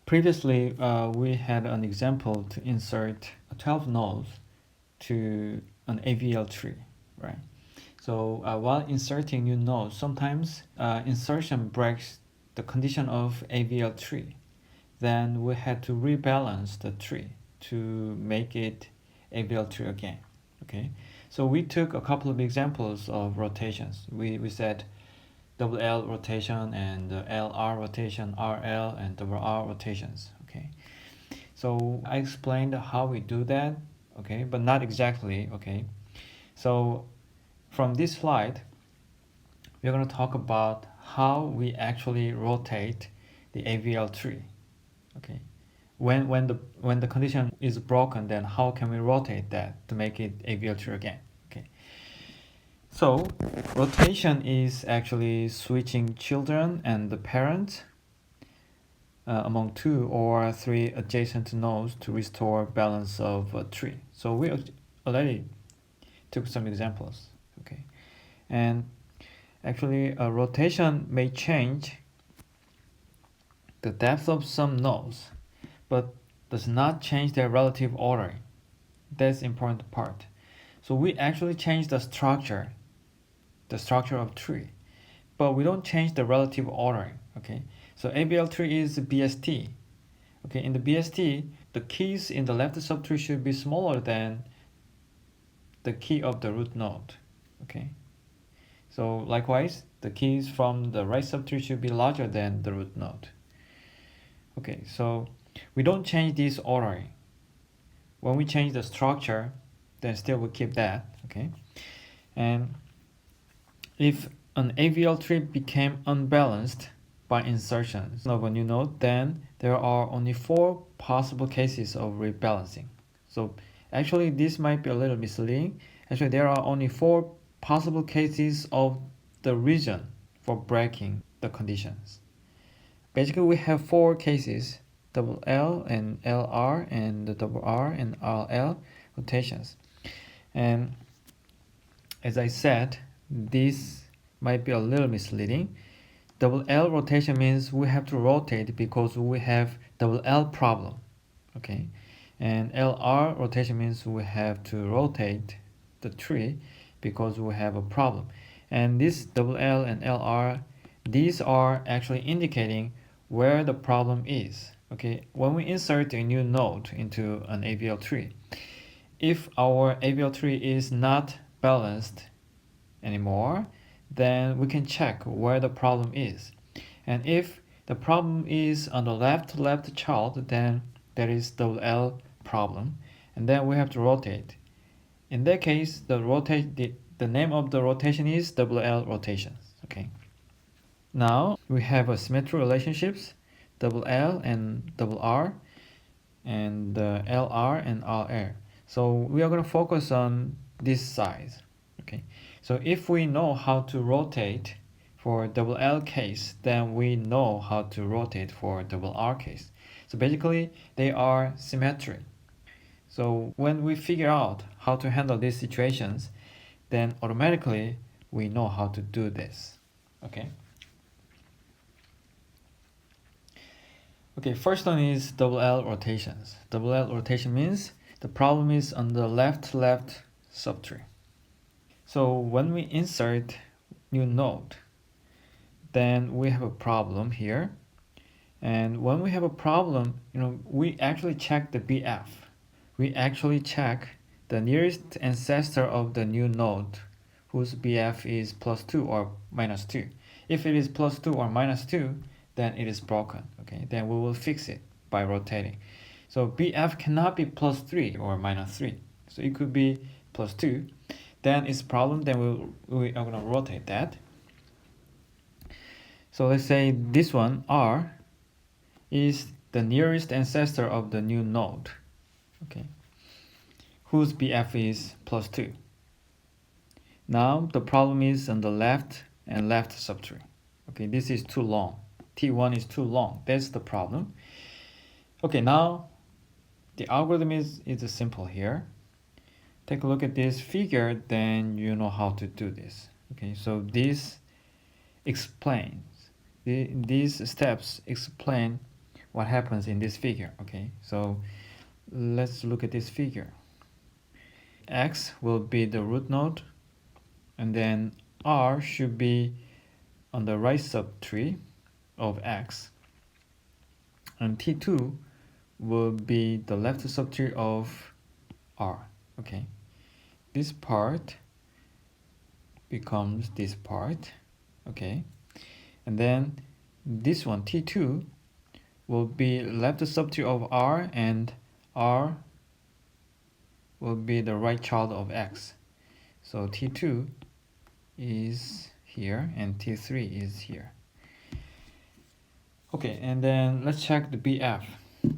Previously, we had an example to insert 12 nodes to an AVL tree, right? So while inserting new nodes, sometimes insertion breaks the condition of AVL tree. Then we had to rebalance the tree to make it AVL tree again, okay? So we took a couple of examples of rotations. We said double L rotation and LR rotation, RL and double R rotations, okay? So I explained how we do that, okay, but not exactly, okay? So from this slide, we're going to talk about how we actually rotate the AVL tree, okay? When the condition is broken, then how can we rotate that to make it AVL tree again, okay? So rotation is actually switching children and the parent among 2 or 3 adjacent nodes to restore balance of a tree. So we already took some examples, okay? And actually a rotation may change the depth of some nodes, but does not change their relative ordering. That's the important part. So we actually change the structure of tree, but we don't change the relative ordering, okay? So ABL tree is BST, okay? In the BST, the keys in the left subtree should be smaller than the key of the root node, okay? So likewise, the keys from the right subtree should be larger than the root node. Okay, so we don't change this ordering. When we change the structure, then still we keep that, okay? And if an AVL tree became unbalanced by insertions of a new node, then there are only 4 possible cases of rebalancing. So actually this might be a little misleading. Actually there are only 4 possible cases of the reason for breaking the conditions. Basically we have 4 cases, double L and LR and the double R and RL rotations. And as I said, this might be a little misleading. Double L rotation means we have to rotate because we have double L problem, okay? And LR rotation means we have to rotate the tree because we have a problem. And this double L and LR, these are actually indicating where the problem is, okay? When we insert a new node into an AVL tree, if our AVL tree is not balanced anymore, then we can check where the problem is. And if the problem is on the left child, then there is double L problem, and then we have to rotate. In that case, the name of the rotation is double L rotations, okay? Now we have a symmetry relationships, double L and double R, and LR and RL. So we are going to focus on this size, okay? So if we know how to rotate for double L case, then we know how to rotate for double R case. So basically they are symmetric. So when we figure out how to handle these situations, then automatically we know how to do this, okay? Okay, first one is double L rotations. Double L rotation means the problem is on the left subtree. So when we insert new node, then we have a problem here. And when we have a problem, we actually check the BF. We actually check the nearest ancestor of the new node, whose BF is +2 or -2. If it is +2 or -2, then it is broken, okay? Then we will fix it by rotating. So BF cannot be +3 or -3. So it could be +2. Then it's a problem, then we are going to rotate that. So let's say this one, R, is the nearest ancestor of the new node, okay, whose BF is +2. Now the problem is on the left subtree. Okay, this is too long. T1 is too long. That's the problem. Okay, now the algorithm is simple here. Take a look at this figure, then you know how to do this. Okay, so this explains, these steps explain what happens in this figure. Okay, so let's look at this figure. X will be the root node, and then R should be on the right subtree of X, and T2 will be the left subtree of R. Okay, this part becomes this part. Okay, and then this one, T2, will be left subtree of R, and R will be the right child of X. So T2 is here and T3 is here. Okay, and then let's check the BF.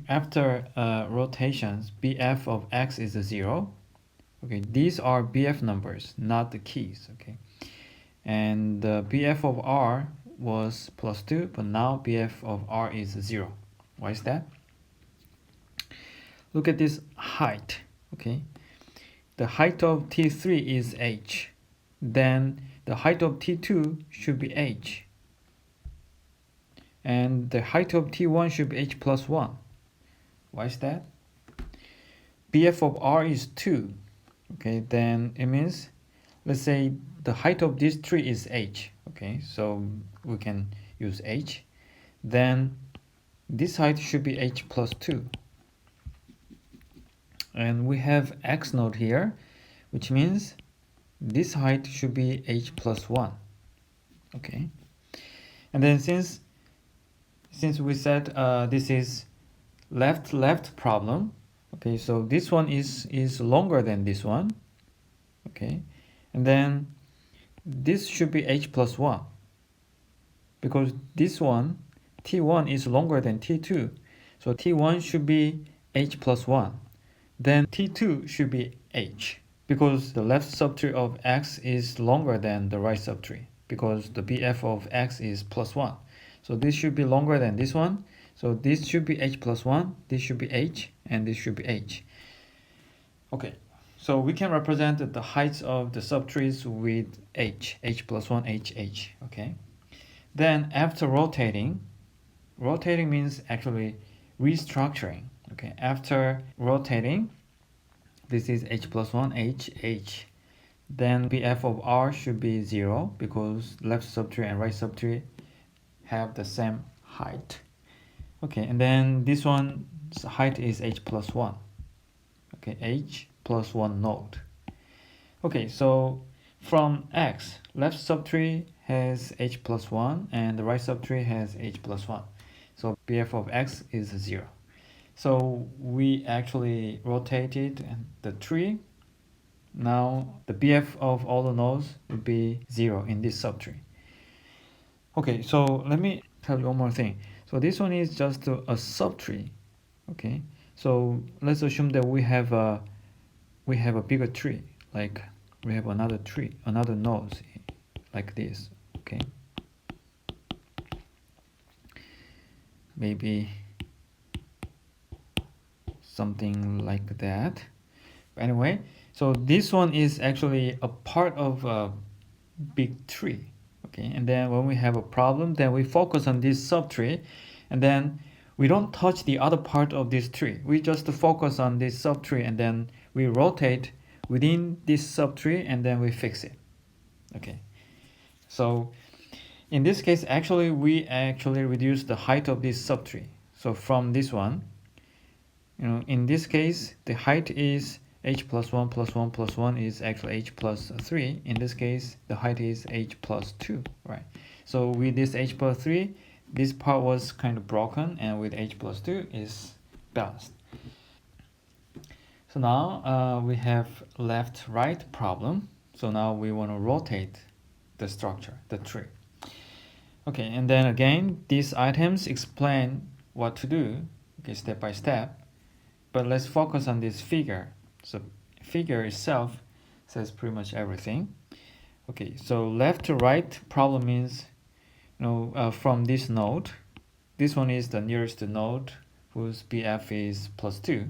After rotations, BF of X is a 0. Okay, these are BF numbers, not the keys. Okay, and the BF of R was +2, but now BF of R is 0. Why is that? Look at this height. Okay, the height of T3 is h, then the height of T2 should be h, and the height of T1 should be h plus 1. Why is that? BF of R is 2. Okay, then it means, let's say the height of this tree is h. Okay, so we can use h. Then this height should be h plus 2. And we have X node here, which means this height should be h plus 1. Okay, and then since we said this is left problem, okay, so this one is longer than this one. Okay, and then this should be h plus 1, because this one, T1, is longer than T2, so T1 should be h plus 1. Then T2 should be h, because the left subtree of X is longer than the right subtree, because the BF of X is plus 1. So this should be longer than this one. So this should be h plus 1, this should be h, and this should be h. Okay, so we can represent the heights of the subtrees with h plus 1, h. Okay, then after rotating means actually restructuring. Okay, after rotating, this is h plus 1, h. Then BF of R should be 0, because left subtree and right subtree have the same height. Okay, and then this one's height is h plus 1. Okay, h plus 1 node. Okay, so from X, left subtree has h plus 1 and the right subtree has h plus 1. So BF of X is 0. So we actually rotated the tree. Now the BF of all the nodes would be 0 in this subtree. Okay, so let me tell you one more thing. So this one is just a subtree. Okay, so let's assume that we have a bigger tree, like we have another node like this. Okay, maybe something like that. But anyway, so this one is actually a part of a big tree. Okay, and then when we have a problem, then we focus on this subtree, and then we don't touch the other part of this tree. We just focus on this subtree, and then we rotate within this subtree, and then we fix it. Okay, so in this case, actually we reduce the height of this subtree. So from this one, in this case, the height is h plus 1 plus 1 plus 1 is actually h plus 3. In this case, the height is h plus 2, right? So with this h plus 3, this part was kind of broken, and with h plus 2 is balanced. So now we have left-right problem. So now we want to rotate the structure, the tree. Okay, and then again, these items explain what to do, okay, step by step. But let's focus on this figure. So figure itself says pretty much everything. Okay, so left to right problem means, from this node, this one is the nearest node whose BF is plus 2.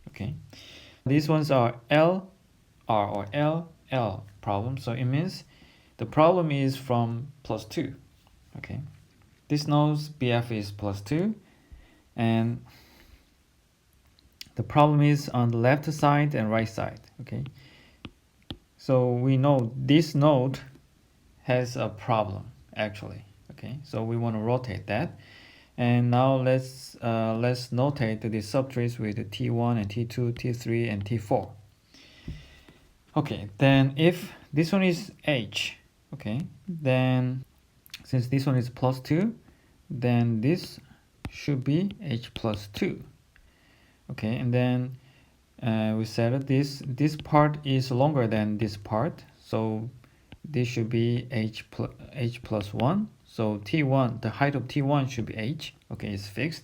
Okay, these ones are LR or LL problem. So it means the problem is from plus 2. Okay, this node's BF is plus 2. and the problem is on the left side and right side. Okay, so we know this node has a problem actually. Okay, so we want to rotate that, and now let's notate the subtrees with T1 and T2, T3 and T4. Okay, then if this one is H, okay, then since this one is plus 2, then this should be H plus 2. Okay, and then we said this part is longer than this part, so this should be H plus 1. So T1, the height of T1 should be H. Okay, it's fixed.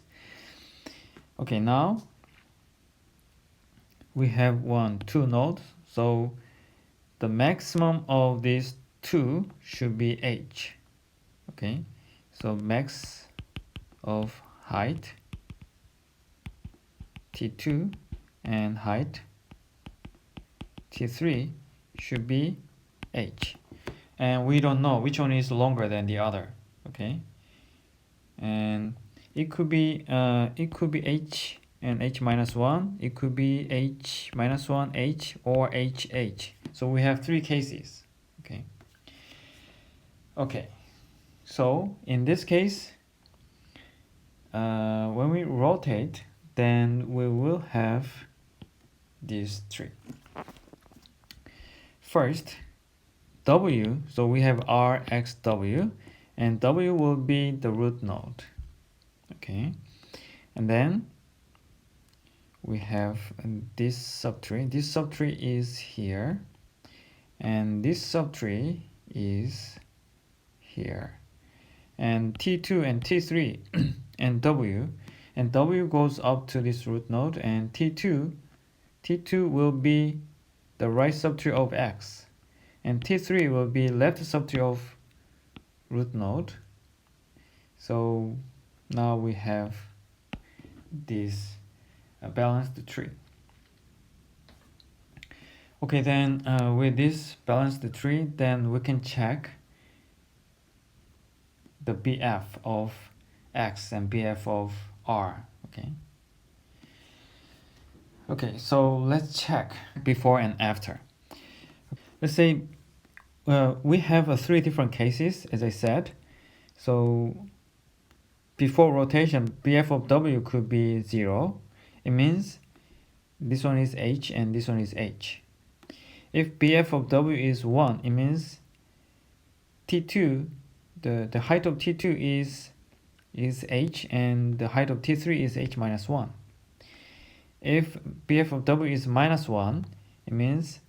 Okay, now we have two nodes, so the maximum of these two should be H. Okay, so max of height T2 and height T3 should be H, and we don't know which one is longer than the other. Okay, and it could be H and H minus 1, it could be H minus 1 H or HH. So we have three cases. Okay, so in this case, when we rotate, then we will have these three. First, W, so we have R, X, W, and W will be the root node. Okay, and then we have this subtree. This subtree is here, and this subtree is here. And T2 and T3 and W goes up to this root node, and T2 will be the right subtree of X, and T3 will be left subtree of root node. So now we have this balanced tree. Okay, then with this balanced tree, then we can check the BF of X and BF of R. Okay, so let's check before and after. Let's say we have three different cases, as I said. So before rotation, BF of W could be 0. It means this one is H and this one is H. If BF of W is 1, it means T2, the height of T2 is H and the height of T3 is H minus 1. If BF of W is minus 1, it means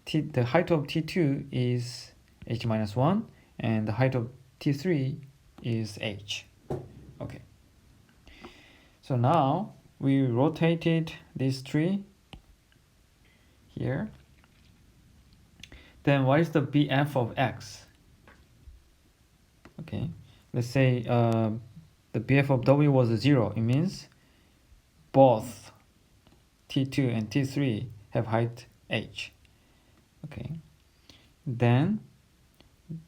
the height of T2 is H minus 1 and the height of T3 is H. Okay. So now we rotated this tree here. Then what is the BF of X? Okay, let's say the BF of W was 0. It means both T2 and T3 have height H. Okay, then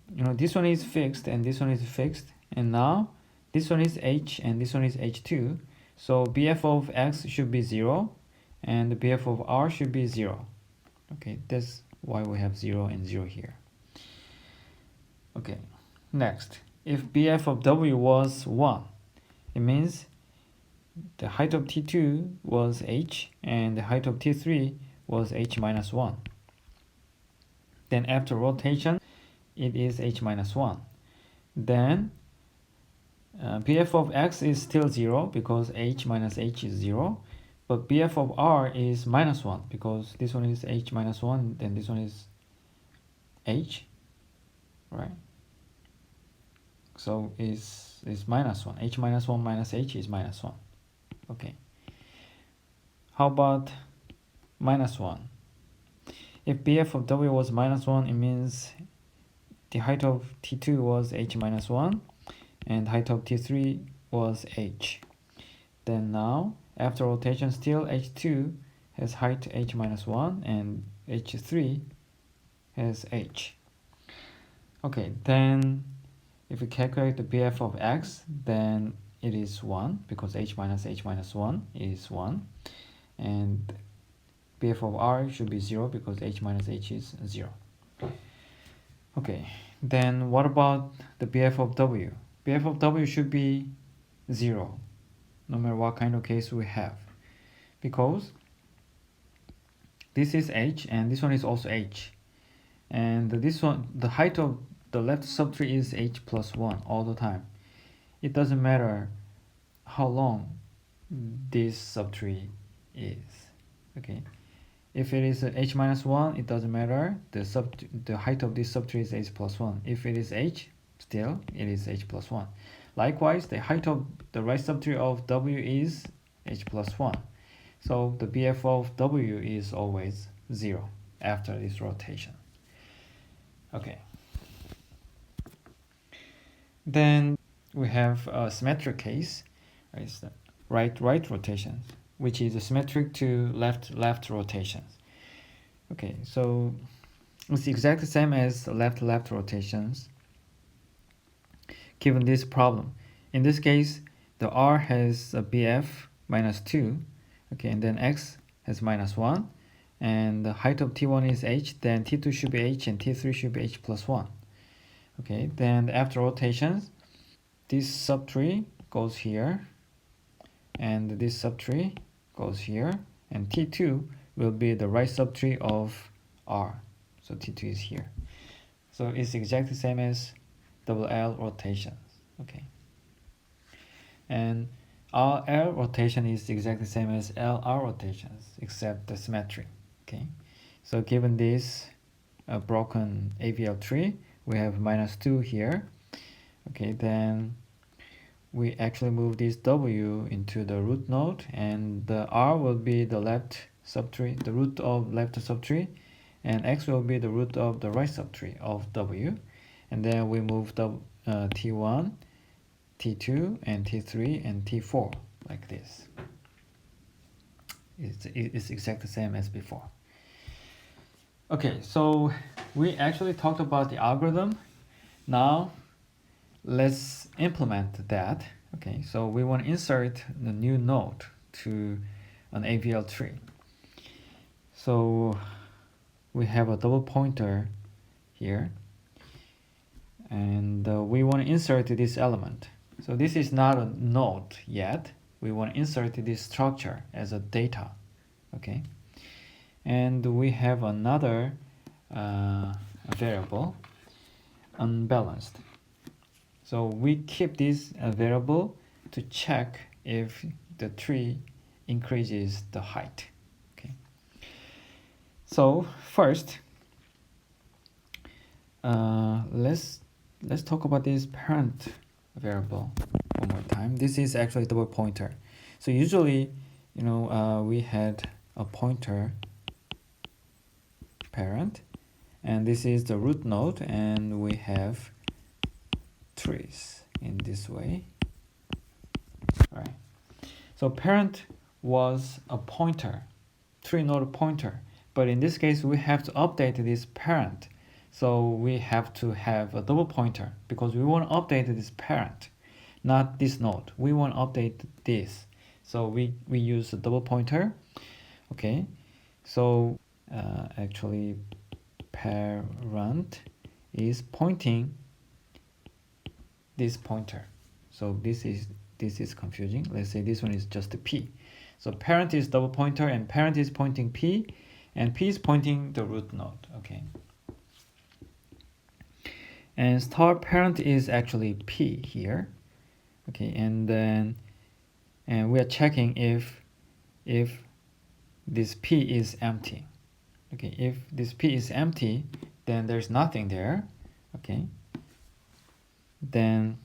this one is fixed and this one is fixed, and now this one is H and this one is H2. So BF of X should be 0 and the BF of R should be 0. Okay, that's why we have 0 and 0 here. Okay, next, if BF of W was 1, it means the height of T2 was H and the height of T3 was H minus 1. Then after rotation, it is H minus 1. Then BF of X is still 0 because H minus H is 0. But BF of R is minus 1 because this one is H minus 1, then this one is H, right? So is minus 1. H minus 1 minus H is minus 1. Okay. How about minus 1? If BF of W was minus 1, it means the height of T2 was H minus 1 and height of T3 was H. Then now, after rotation, still H2 has height H minus 1 and H3 has H. Okay, then if we calculate the BF of X, then it is 1 because h minus 1 is 1, and BF of R should be 0 because h minus h is 0. Okay, then what about the BF of W? BF of W should be 0 no matter what kind of case we have, because this is h and this one is also h, and this one, the height of the left subtree is h plus 1 all the time. It doesn't matter how long this subtree is. Okay, if it is h minus 1, it doesn't matter, the height of this subtree is h plus 1. If it is h, still it is h plus 1. Likewise, the height of the right subtree of w is h plus 1. So the BF of w is always 0 after this rotation. Okay. Then we have a symmetric case, it's the right rotation, which is symmetric to left rotations. Okay, so it's exactly the same as left rotations given this problem. In this case, the R has a BF minus 2, okay, and then X has minus 1, and the height of T1 is H, then T2 should be H and T3 should be H plus 1. Okay, then after rotations, this subtree goes here, and this subtree goes here, and T2 will be the right subtree of R. So T2 is here. So it's exactly the same as double L rotations. Okay. And RL rotation is exactly the same as LR rotations, except the symmetry. Okay. So given this broken AVL tree, we have minus 2 here. Okay, then we actually move this W into the root node, and the R will be the left subtree, the root of left subtree, and X will be the root of the right subtree of W. And then we move the T1, T2, and T3, and T4 like this. It's exactly the same as before. Okay, so we actually talked about the algorithm. Now let's implement that. Okay, so we want to insert the new node to an AVL tree. So we have a double pointer here, and we want to insert this element. So this is not a node yet. We want to insert this structure as a data. Okay, and we have another variable, unbalanced. So we keep this variable to check if the tree increases the height. Okay. So first, let's talk about this parent variable one more time. This is actually a double pointer. So usually, we had a pointer parent, and this is the root node, and we have trees in this way. Right. So parent was a pointer, tree node pointer, but in this case we have to update this parent. So we have to have a double pointer because we want to update this parent, not this node. We want to update this. So we use a double pointer. Okay. So actually parent is pointing this pointer. So this is confusing. Let's say this one is just a P. So parent is double pointer and parent is pointing P, and P is pointing the root node. Okay. And star parent is actually P here. Okay, and we are checking if this P is empty. Okay, if this P is empty, then there's nothing there. Okay. Then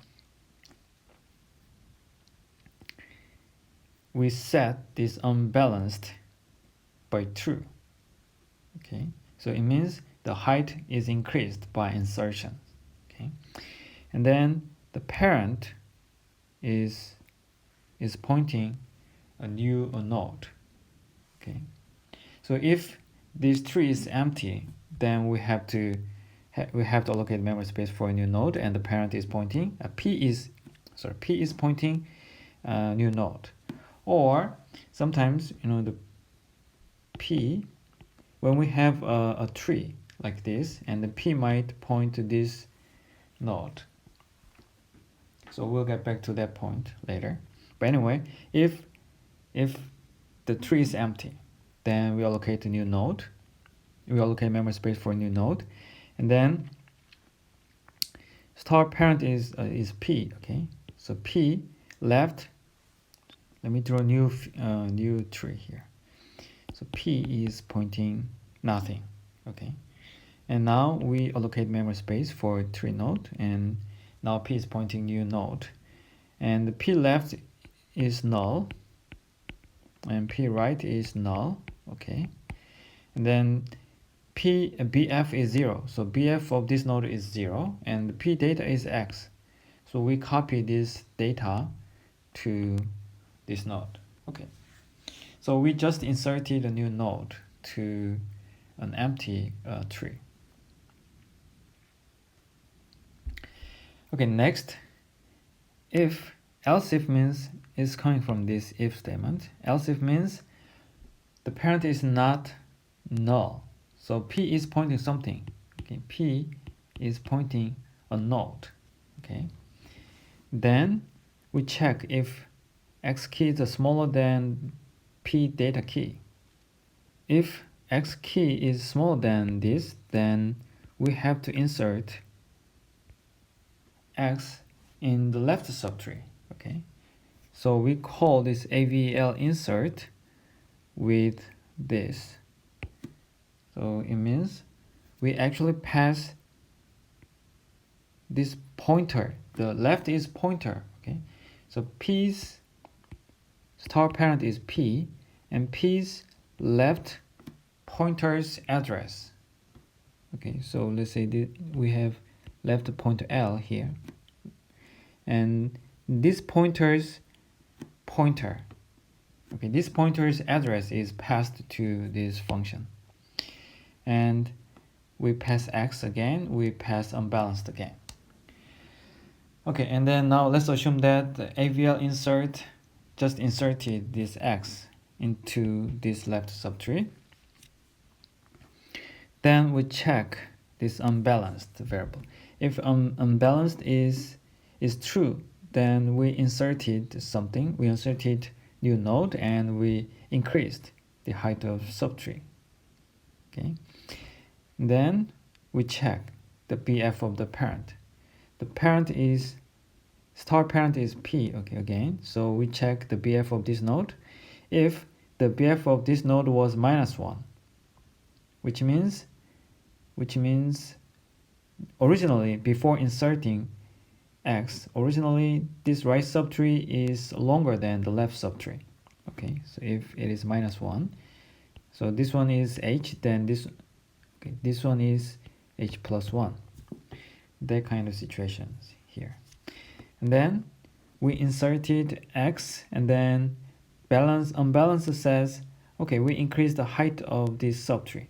we set this unbalanced by true. Okay, so it means the height is increased by insertion. Okay, and then the parent is pointing a new node. Okay, so if this tree is empty, then we have to allocate memory space for a new node, and the parent is pointing P is pointing new node. Or sometimes, the P, when we have a tree like this, and the P might point to this node. So we'll get back to that point later. But anyway, if the tree is empty, then we allocate a new node. We allocate memory space for a new node, and then star parent is P. Okay, so P left. Let me draw a new tree here. So P is pointing nothing. Okay, and now we allocate memory space for tree node, and now P is pointing new node, and the P left is null, and P right is null. Okay, and then BF is 0, so BF of this node is 0, and P data is X. So we copy this data to this node. Okay, so we just inserted a new node to an empty tree. Okay, next, else if means is coming from this if statement. Else if means the parent is not null. So P is pointing something. Okay, P is pointing a node. Okay, then we check if X key is smaller than P data key. If X key is smaller than this, then we have to insert X in the left subtree. Okay, so we call this AVL insert with this. So it means we actually pass this pointer. The left is pointer. Okay, so P's star parent is P, and P's left pointer's address. Okay, so let's say we have left pointer L here, and this pointer's pointer. Okay, this pointer's address is passed to this function, and we pass X again, we pass unbalanced again. Okay, and then now let's assume that the AVL insert just inserted this X into this left subtree. Then we check this unbalanced variable. If unbalanced is true, then we inserted something. We inserted new node and we increased the height of subtree. Okay. Then we check the BF of the parent. The parent is star parent is P. Okay, again. So we check the BF of this node. If the BF of this node was -1, which means originally before inserting X, originally this right subtree is longer than the left subtree. Okay, so if it is -1, so this one is H, then this one is H plus 1. That kind of situations here. And then we inserted X, and then unbalance says, okay, we increase the height of this subtree.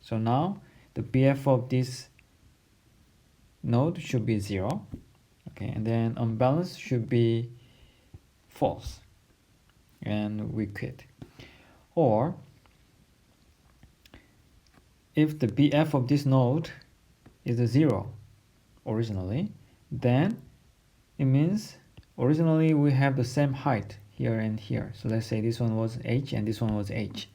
So now the BF of this node should be 0. Okay, and then unbalance should be false, and we quit. Or if the BF of this node is a 0 originally, then it means originally we have the same height here and here. So let's say this one was H and this one was H,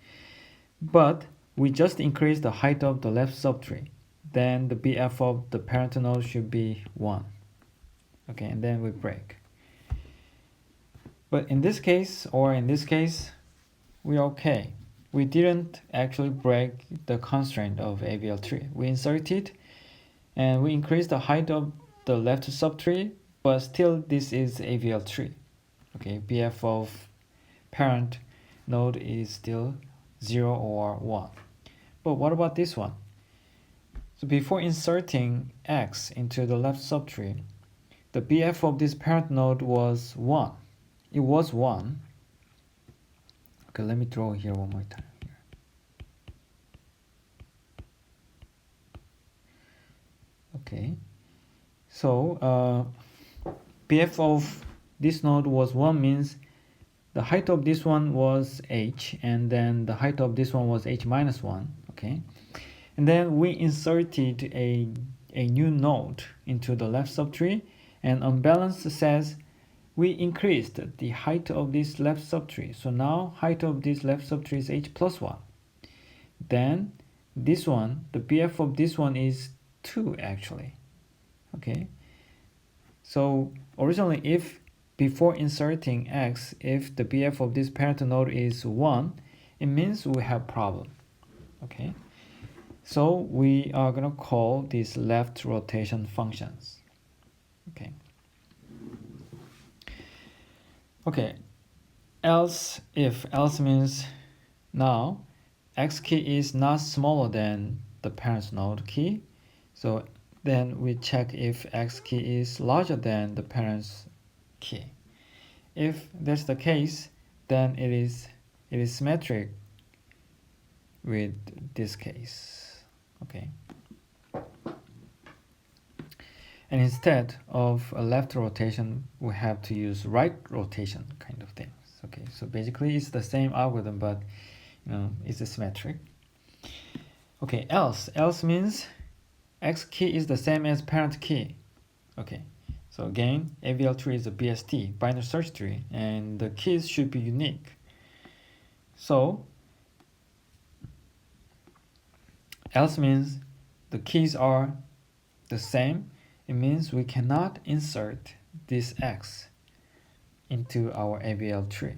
but we just increased the height of the left subtree. Then the BF of the parent node should be 1. Okay, and then we break. But in this case, we're okay. We didn't actually break the constraint of AVL tree. We inserted and we increased the height of the left subtree, but still this is AVL tree. Okay, BF of parent node is still 0 or 1. But what about this one? So before inserting X into the left subtree, the BF of this parent node was 1. It was 1. Okay, let me draw here one more time. Okay, so BF of this node was 1 means the height of this one was h, and then the height of this one was h minus 1, okay? And then we inserted a new node into the left subtree, and unbalance says we increased the height of this left subtree. So now height of this left subtree is h plus 1. Then this one, the BF of this one is 2 actually, okay? So originally, if before inserting x, if the BF of this parent node is 1, it means we have problem, okay? So we are gonna call these left rotation functions, okay? Okay, else means now x key is not smaller than the parent node key, so then we check if x key is larger than the parent's key. If that's the case, then it is symmetric with this case, okay? And instead of a left rotation, we have to use right rotation kind of things, okay? So basically it's the same algorithm, but it's symmetric. Okay, else means x key is the same as parent key, okay? So again, AVL tree is a BST, binary search tree, and the keys should be unique. So else means the keys are the same. It means we cannot insert this x into our AVL tree.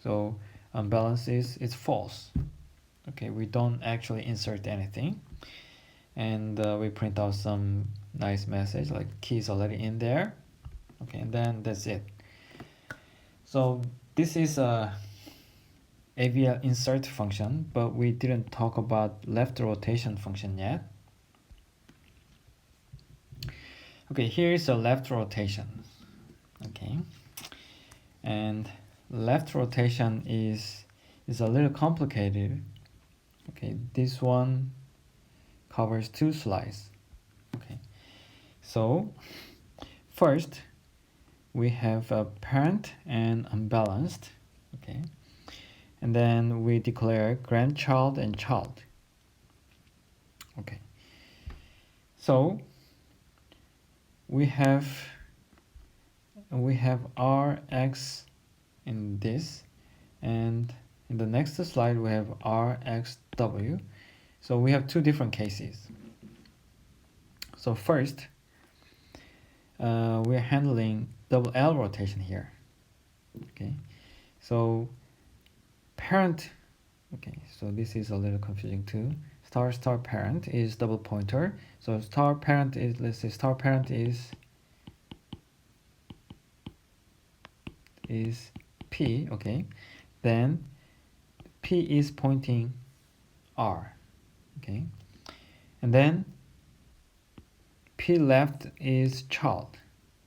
So unbalance is false. Okay, we don't actually insert anything. And we print out some nice message like keys already in there, okay, and then that's it. So this is a AVL insert function, but we didn't talk about left rotation function yet. Okay, here is a left rotation, okay, and left rotation is a little complicated. Okay, this one covers 2 slides. Okay, so first we have a parent and unbalanced, okay, and then we declare grandchild and child. Okay, so we have Rx in this, and in the next slide we have Rxw. So we have 2 different cases. So first, we're handling double L rotation here. Okay, so parent, okay, so this is a little confusing too. Star parent is double pointer. So star parent is, let's say star parent is P, okay. Then P is pointing R. Okay, and then P left is child.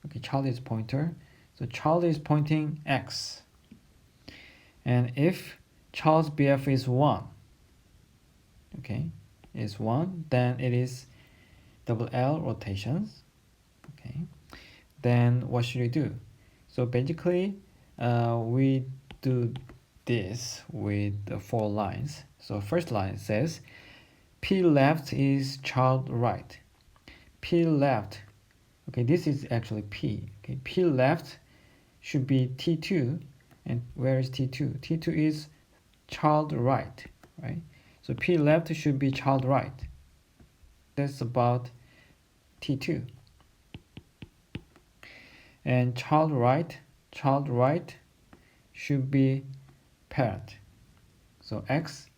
Okay, child is pointer, so child is pointing X. And if child's BF is 1, okay, is 1, then it is double L rotations. Okay, then what should we do? So basically, we do this with the 4 lines. So first line says P left is child right. P left, okay, this is actually P. Okay, P left should be T2, and where is T2? T2 is child right, right? So P left should be child right. That's about T2. And child right should be parent. So X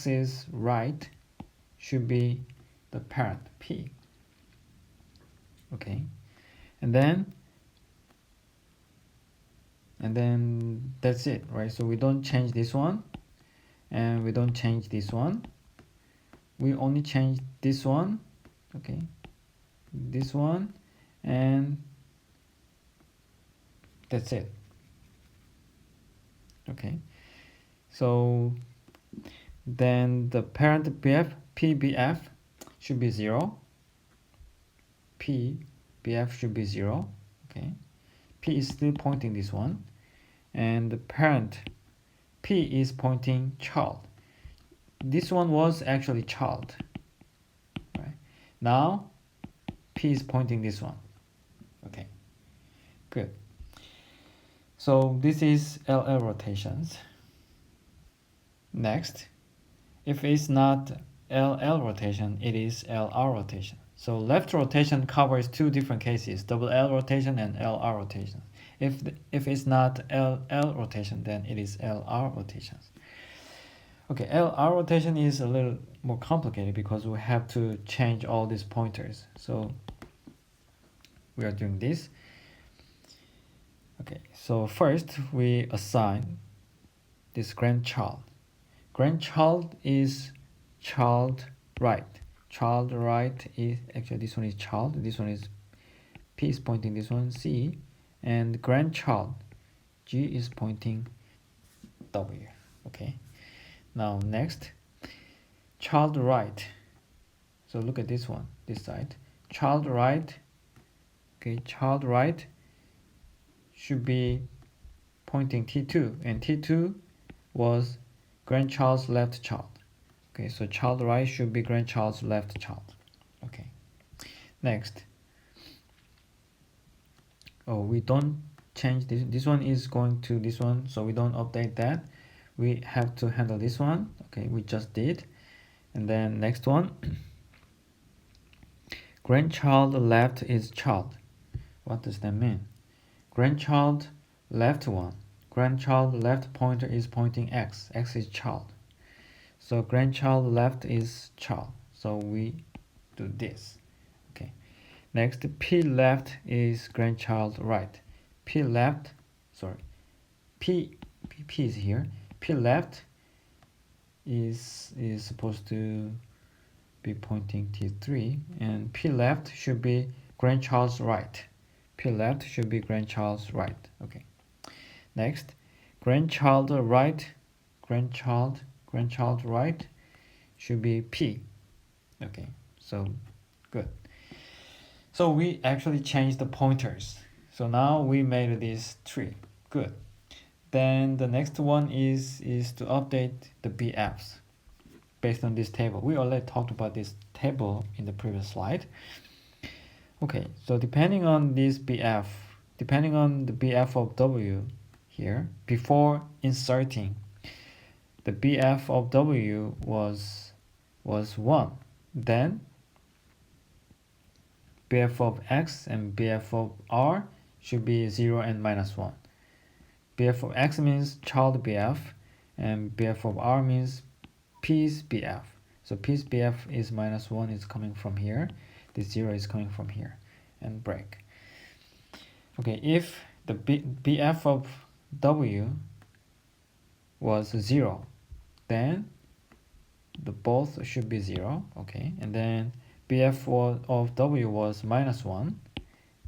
is right should be the parent P. Okay, and then that's it, right? So we don't change this one, and we don't change this one. We only change this one, okay, this one, and that's it. Okay, so then the parent BF, PBF should be 0. PBF should be 0. Okay, P is still pointing this one, and the parent P is pointing child. This one was actually child, right? Now P is pointing this one. Okay, good. So this is LL rotations. Next, if it's not LL rotation, it is LR rotation. So left rotation covers two different cases, double L rotation and LR rotation. If it's not LL rotation, then it is LR rotations. Okay, LR rotation is a little more complicated because we have to change all these pointers. So we are doing this. Okay, so first we assign this grandchild. Grandchild is child right. Child right is actually this one is child. This one is P is pointing this one C, and grandchild G is pointing W. Okay. Now next, child right. So look at this one, this side. Child right. Okay, child right should be pointing T2, and T2 was grandchild's left child. Okay, so child right should be grandchild's left child. Okay. Next. Oh, we don't change this. This one is going to this one, so we don't update that. We have to handle this one. Okay, we just did. And then next one. Grandchild left is child. What does that mean? Grandchild left one. Grandchild left pointer is pointing X. X is child. So grandchild left is child. So we do this. Okay. Next, P left is grandchild right. P left, sorry. P is here. P left is supposed to be pointing T3, and P left should be grandchild's right. P left should be grandchild's right. Okay. Next, grandchild right, grandchild right should be P. Okay, so good. So we actually changed the pointers. So now we made this tree. Good. Then the next one is to update the BFs based on this table. We already talked about this table in the previous slide. Okay, so depending on this BF, depending on the BF of W here, before inserting, the BF of W was 1. Then BF of X and BF of R should be 0 and -1. BF of X means child BF, and BF of R means P's BF. So P's BF is -1 is coming from here. This 0 is coming from here, and break. Okay, if the BF of W was 0, then the both should be 0. Okay, and then BF of W was -1,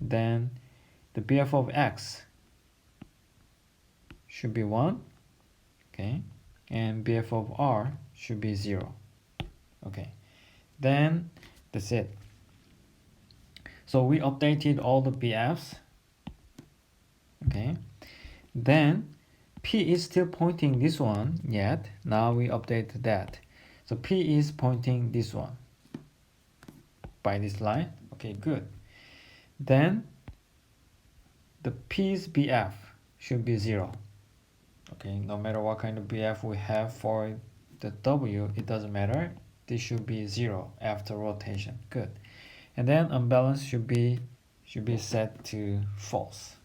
then the BF of X should be 1. Okay, and BF of R should be 0. Okay, then that's it. So we updated all the BFs. Okay, then P is still pointing this one yet. Now we update that. So P is pointing this one by this line. Okay, good. Then the P's BF should be 0. Okay, no matter what kind of BF we have for the W, it doesn't matter. This should be 0 after rotation. Good. And then unbalance should be set to false.